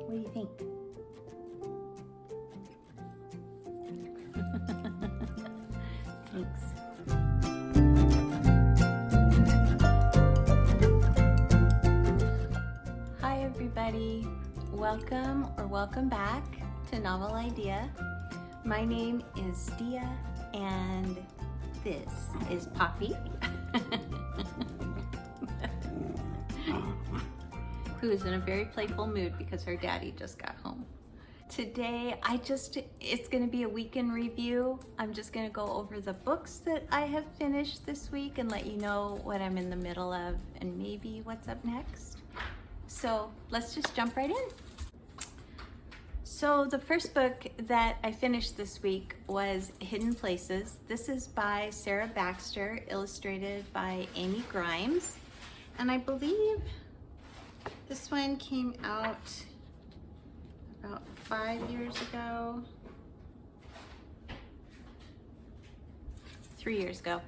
What do you think? Thanks. Hi everybody. Welcome back to Novel Idea. My name is Dia and this is Poppy. Who is in a very playful mood because her daddy just got home. Today, it's gonna be a weekend review. I'm just gonna go over the books that I have finished this week and let you know what I'm in the middle of and maybe what's up next. So let's just jump right in. So the first book that I finished this week was Hidden Places. This is by Sarah Baxter, illustrated by Amy Grimes. And I believe this one came out about 5 years ago. 3 years ago.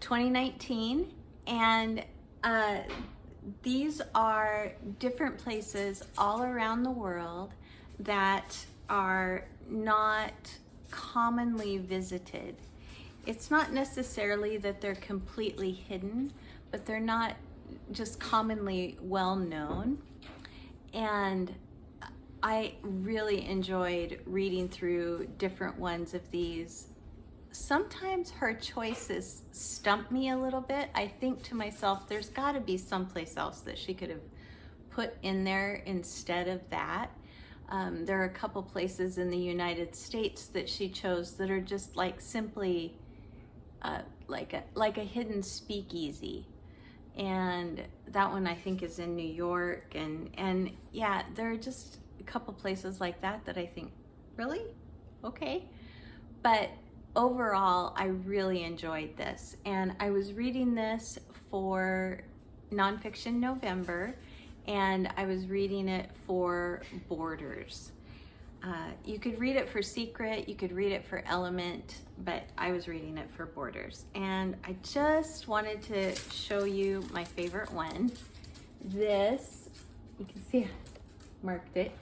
2019. And these are different places all around the world that are not commonly visited. It's not necessarily that they're completely hidden, but they're not just commonly well known. And I really enjoyed reading through different ones of these. Sometimes her choices stump me a little bit. I think to myself, there's got to be someplace else that she could have put in there instead of that. There are a couple places in the United States that she chose that are just like simply like a hidden speakeasy. And that one I think is in New York, and yeah, there are just a couple places like that that I think, really? Okay. But overall, I really enjoyed this, and I was reading this for Nonfiction November, and I was reading it for Borders. You could read it for Secret, you could read it for Element, but I was reading it for Borders. And I just wanted to show you my favorite one. This, you can see I marked it,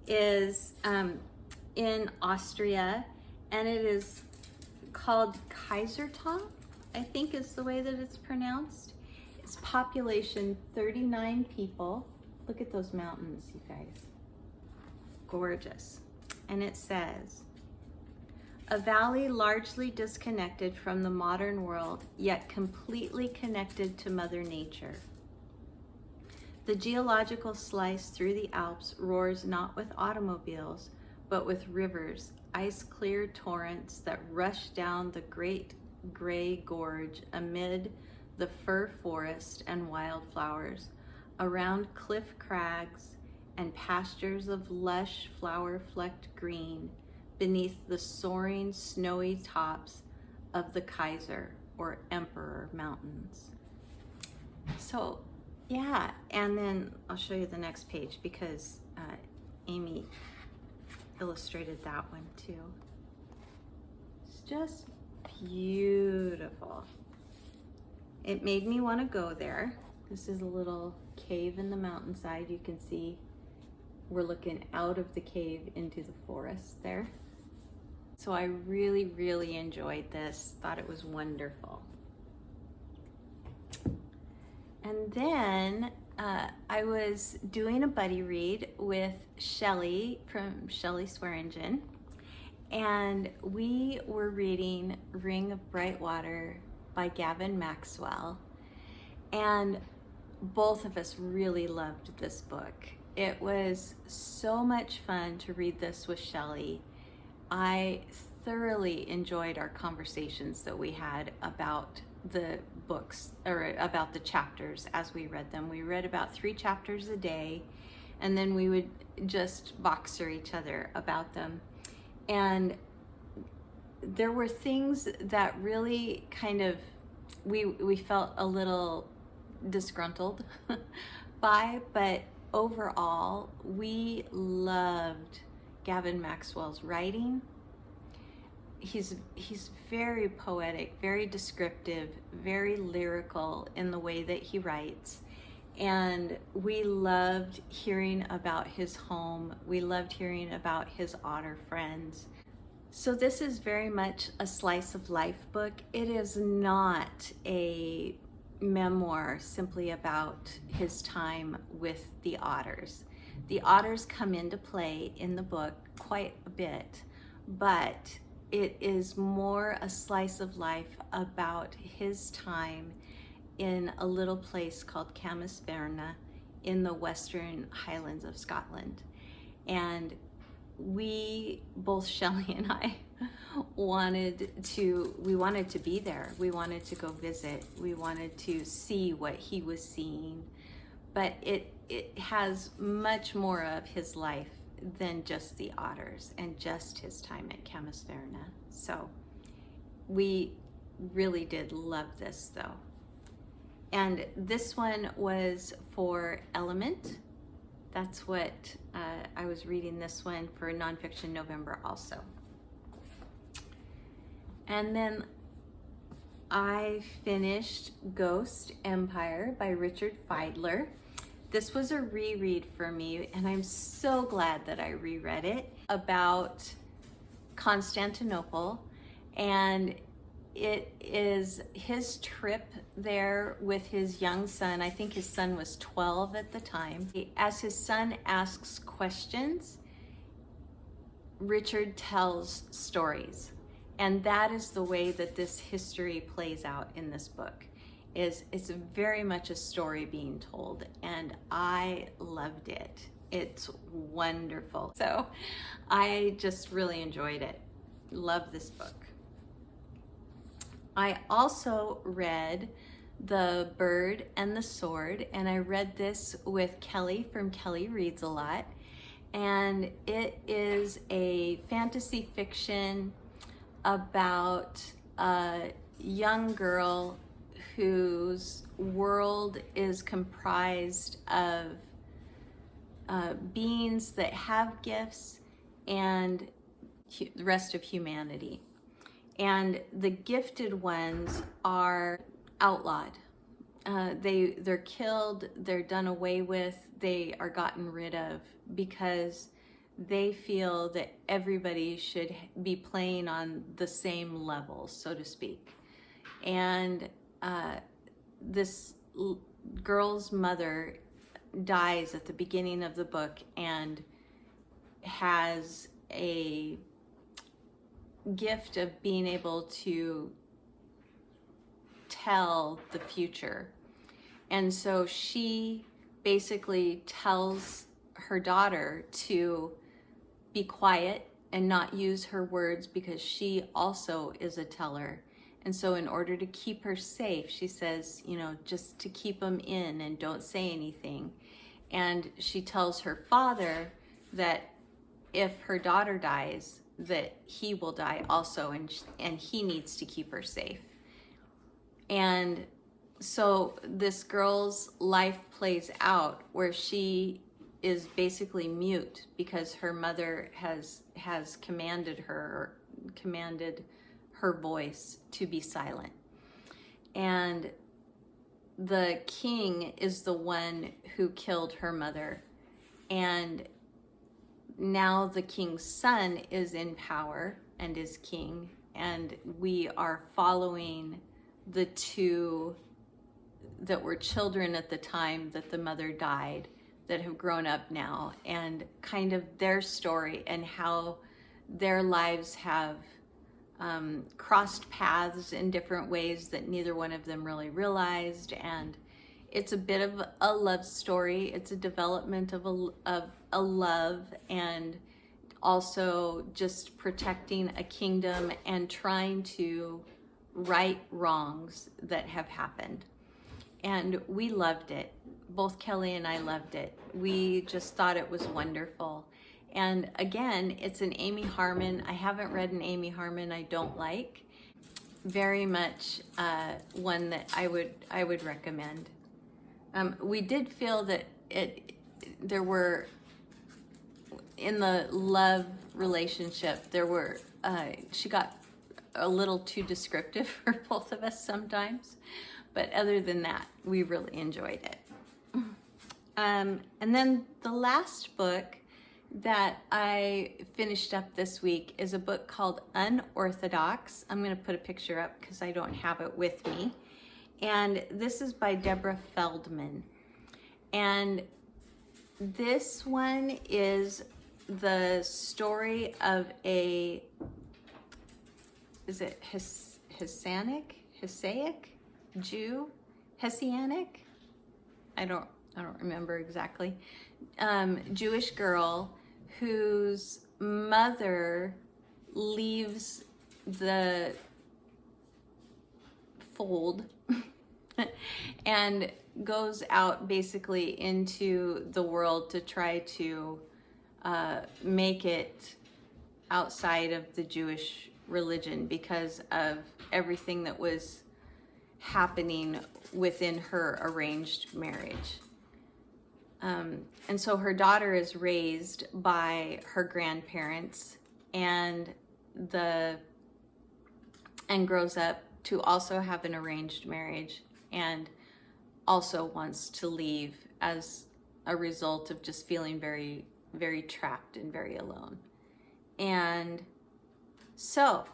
is in Austria, and it is called Kaisertop, I think is the way that it's pronounced. It's population 39 people. Look at those mountains, you guys. Gorgeous. And it says, a valley largely disconnected from the modern world, yet completely connected to Mother Nature. The geological slice through the Alps roars not with automobiles, but with rivers, ice-clear torrents that rush down the great gray gorge amid the fir forest and wildflowers, around cliff crags and pastures of lush flower-flecked green beneath the soaring snowy tops of the Kaiser or Emperor Mountains. So yeah, and then I'll show you the next page because Amy illustrated that one too. It's just beautiful. It made me want to go there. This is a little cave in the mountainside. You can see we're looking out of the cave into the forest there. So I really, really enjoyed this. Thought it was wonderful. And then I was doing a buddy read with Shelley from Shelley Swearingen, and we were reading Ring of Brightwater by Gavin Maxwell, and both of us really loved this book. It was so much fun to read this with Shelley. I thoroughly enjoyed our conversations that we had about the books, or about the chapters as we read them. We read about 3 chapters a day, and then we would just Voxer each other about them. And there were things that really kind of, we felt a little disgruntled by, but overall, we loved Gavin Maxwell's writing. He's very poetic, very descriptive, very lyrical in the way that he writes. And we loved hearing about his home. We loved hearing about his otter friends. So this is very much a slice of life book. It is not a memoir simply about his time with the otters. The otters come into play in the book quite a bit, but it is more a slice of life about his time in a little place called Camasperna in the Western Highlands of Scotland. And we, both Shelley and I, wanted to be there. We wanted to go visit. We wanted to see what he was seeing. But it has much more of his life than just the otters and just his time at Camasperna. So we really did love this though. And this one was for Element. That's what I was reading this one for Nonfiction November also. And then I finished Ghost Empire by Richard Fidler. This was a reread for me, and I'm so glad that I reread it, about Constantinople. And it is his trip there with his young son. I think his son was 12 at the time. As his son asks questions, Richard tells stories. And that is the way that this history plays out in this book. It's very much a story being told, and I loved it. It's wonderful. So I just really enjoyed it. Love this book. I also read The Bird and the Sword, and I read this with Kelly from Kelly Reads a Lot. And it is a fantasy fiction about a young girl whose world is comprised of beings that have gifts and the rest of humanity. And the gifted ones are outlawed. They're killed, they're done away with, they are gotten rid of because they feel that everybody should be playing on the same level, so to speak. And this girl's mother dies at the beginning of the book and has a gift of being able to tell the future. And so she basically tells her daughter to be quiet and not use her words because she also is a teller. And so in order to keep her safe, she says, you know, just to keep them in and don't say anything. And she tells her father that if her daughter dies, that he will die also, and he needs to keep her safe. And so this girl's life plays out where she is basically mute because her mother has commanded her voice to be silent. And the king is the one who killed her mother, and now the king's son is in power and is king, and we are following the two that were children at the time that the mother died, that have grown up now, and kind of their story and how their lives have crossed paths in different ways that neither one of them really realized. And it's a bit of a love story. It's a development of a love, and also just protecting a kingdom and trying to right wrongs that have happened. And we loved it. Both Kelly and I loved it. We just thought it was wonderful. And again, it's an Amy Harmon. I haven't read an Amy Harmon I don't like. Very much one that I would recommend. We did feel that there were, in the love relationship, she got a little too descriptive for both of us sometimes. But other than that, we really enjoyed it. And then the last book that I finished up this week is a book called Unorthodox. I'm going to put a picture up because I don't have it with me. And this is by Deborah Feldman. And this one is the story of is it Hessianic Jew? Hessianic? I don't remember exactly. Jewish girl whose mother leaves the fold and goes out basically into the world to try to make it outside of the Jewish religion because of everything that was happening within her arranged marriage. And so her daughter is raised by her grandparents and grows up to also have an arranged marriage and also wants to leave as a result of just feeling very, very trapped and very alone. And so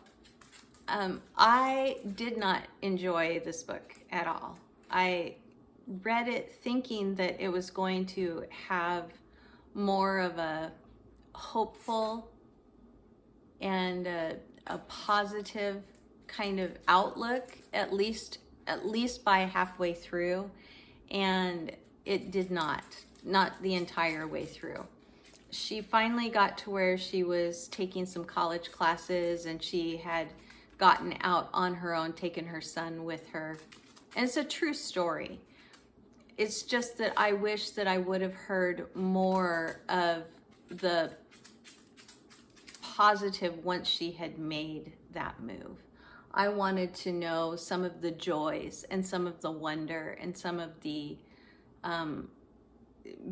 I did not enjoy this book at all. I read it thinking that it was going to have more of a hopeful and a positive kind of outlook, at least by halfway through, and it did not the entire way through. She finally got to where she was taking some college classes and she had gotten out on her own, taken her son with her. And it's a true story. It's just that I wish that I would have heard more of the positive once she had made that move. I wanted to know some of the joys and some of the wonder and some of the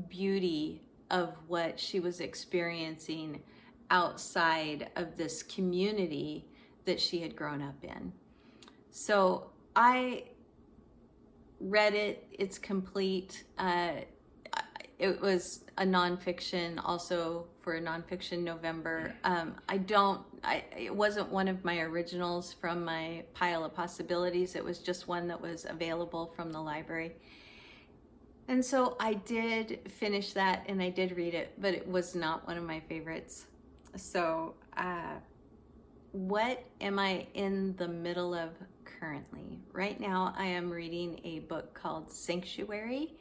beauty of what she was experiencing outside of this community that she had grown up in. So I read it. It's complete. It was a nonfiction, also for a nonfiction November. It wasn't one of my originals from my pile of possibilities. It was just one that was available from the library. And so I did finish that and I did read it, but it was not one of my favorites. So what am I in the middle of currently? Right now I am reading a book called Sanctuary,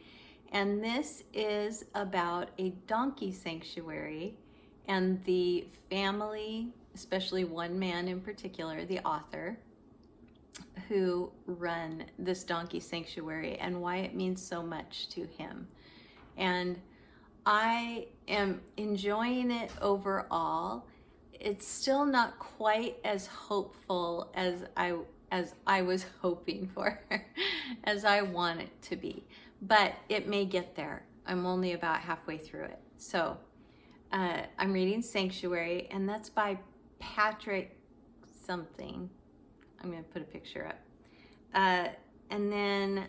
and this is about a donkey sanctuary and the family, especially one man in particular, the author, who run this donkey sanctuary and why it means so much to him. And I am enjoying it overall. It's still not quite as hopeful as I was hoping for, as I want it to be, but it may get there. I'm only about halfway through it. So I'm reading Sanctuary, and that's by Patrick something. I'm going to put a picture up. And then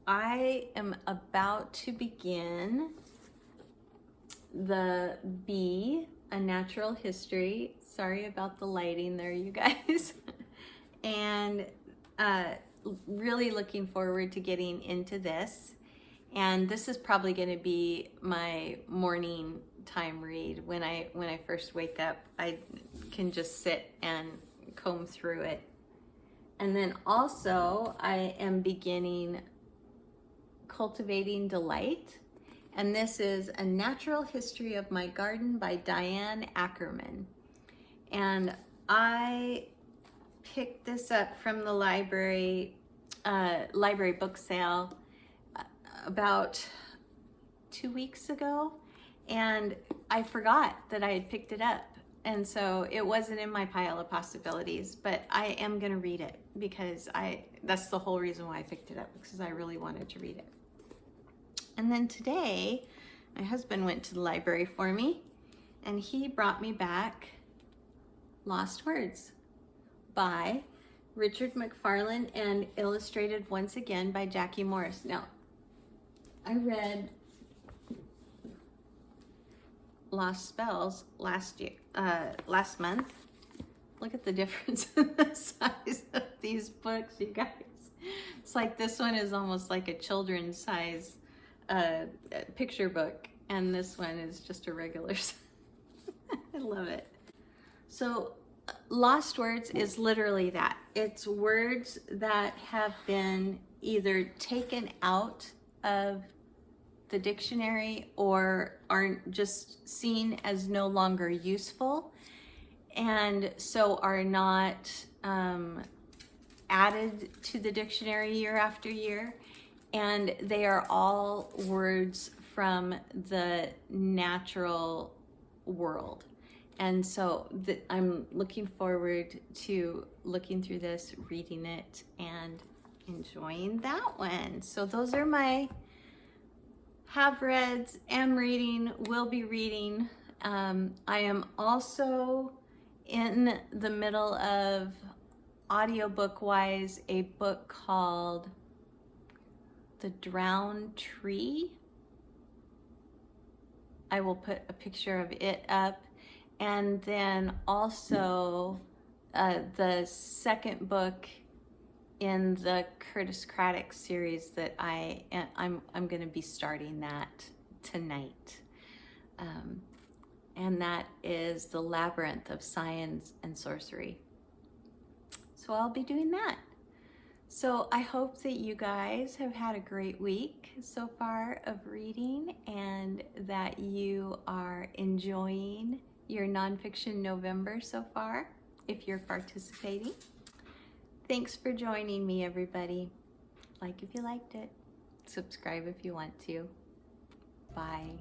I am about to begin the B, A Natural History. Sorry about the lighting there, you guys. And really looking forward to getting into this. And this is probably going to be my morning time read. When I first wake up, I can just sit and comb through it. And then also I am beginning Cultivating Delight. And this is A Natural History of My Garden by Diane Ackerman. And I picked this up from the library book sale about 2 weeks ago, and I forgot that I had picked it up. And so it wasn't in my pile of possibilities, but I am going to read it because that's the whole reason why I picked it up, because I really wanted to read it. And then today, my husband went to the library for me, and he brought me back Lost Words by Richard MacFarlane and illustrated once again by Jackie Morris. Now, I read Lost Spells last month. Look at the difference in the size of these books, you guys. It's like this one is almost like a children's size picture book, and this one is just a regular size. I love it. So lost words is literally that. It's words that have been either taken out of the dictionary or aren't just seen as no longer useful, and so are not added to the dictionary year after year. And they are all words from the natural world. And so I'm looking forward to looking through this, reading it, and enjoying that one. So those are my have reads, am reading, will be reading. I am also in the middle of audiobook wise a book called The Drowned Tree. I will put a picture of it up. And then also the second book in the Curtis Craddock series that I'm going to be starting that tonight. And that is The Labyrinth of Scions and Sorcery. So I'll be doing that. So I hope that you guys have had a great week so far of reading, and that you are enjoying your nonfiction November so far, if you're participating. Thanks for joining me, everybody. Like if you liked it. Subscribe if you want to. Bye.